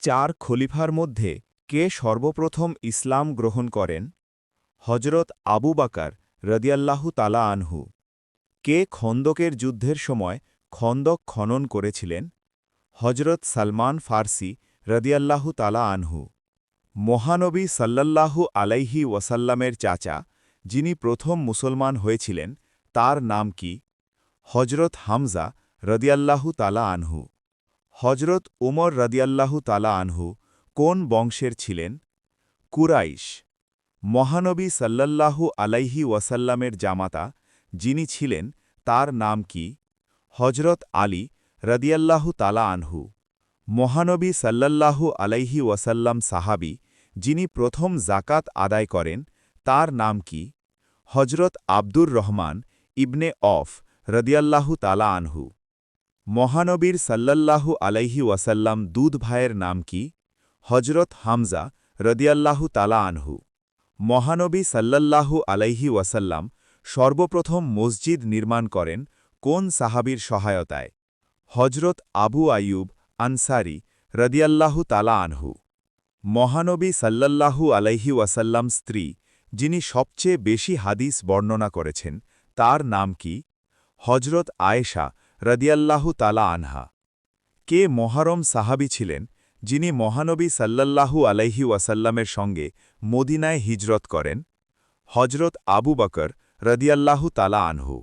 চার খলিফার মধ্যে কে সর্বপ্রথম ইসলাম গ্রহণ করেন? হজরত আবু বাকার রদিয়াল্লাহু তালা আনহু। কে খন্দকের যুদ্ধের সময় খন্দক খনন করেছিলেন? হজরত সালমান ফার্সি রদিয়াল্লাহু তালা আনহু। মহানবী সাল্লাল্লাহু আলাইহি ওয়াসাল্লামের চাচা, যিনি প্রথম মুসলমান হয়েছিলেন, তার নাম কি? হজরত হামজা রদিয়াল্লাহু তালা আনহু। হজরত উমর রদিয়াল্লাহু তালা আনহু কোন বংশের ছিলেন? কুরাইশ। মহানবী সাল্লাল্লাহু আলাইহি ওয়াসাল্লামের জামাতা, যিনি ছিলেন, তার নাম কি? হজরত আলী রদিয়াল্লাহু তালা আনহু। মহানবী সাল্লাল্লাহু আলাইহি ওয়াসাল্লাম সাহাবি, যিনি প্রথম জাকাত আদায় করেন, তার নাম কি? হজরত আব্দুর রহমান ইবনে অফ রদিয়াল্লাহু তালা আনহু। মহানবীর সাল্লাল্লাহু আলাইহি ওয়াসাল্লাম দুধ ভাইয়ের নাম কি? হজরত হামজা রদিয়াল্লাহু তালা আনহু। মহানবী সাল্লাল্লাহু আলাইহি ওয়াসাল্লাম সর্বপ্রথম মসজিদ নির্মাণ করেন কোন সাহাবীর সহায়তায়? হজরত আবু আইয়ুব আনসারি রদিয়াল্লাহু তালা আনহু। মহানবী সাল্লাল্লাহু আলাইহি ওয়াসাল্লাম স্ত্রী, যিনি সবচেয়ে বেশি হাদিস বর্ণনা করেছেন, তার নাম কি? হজরত আয়েশা রদিয়াল্লাহু তালা আনহা। কে মহারম সাহাবি ছিলেন, যিনি মহানবী সাল্লাল্লাহু আলাইহি ওয়াসাল্লামের সঙ্গে মদিনায় হিজরত করেন? হজরত আবু বকর রদিয়াল্লাহু তালা আনহু।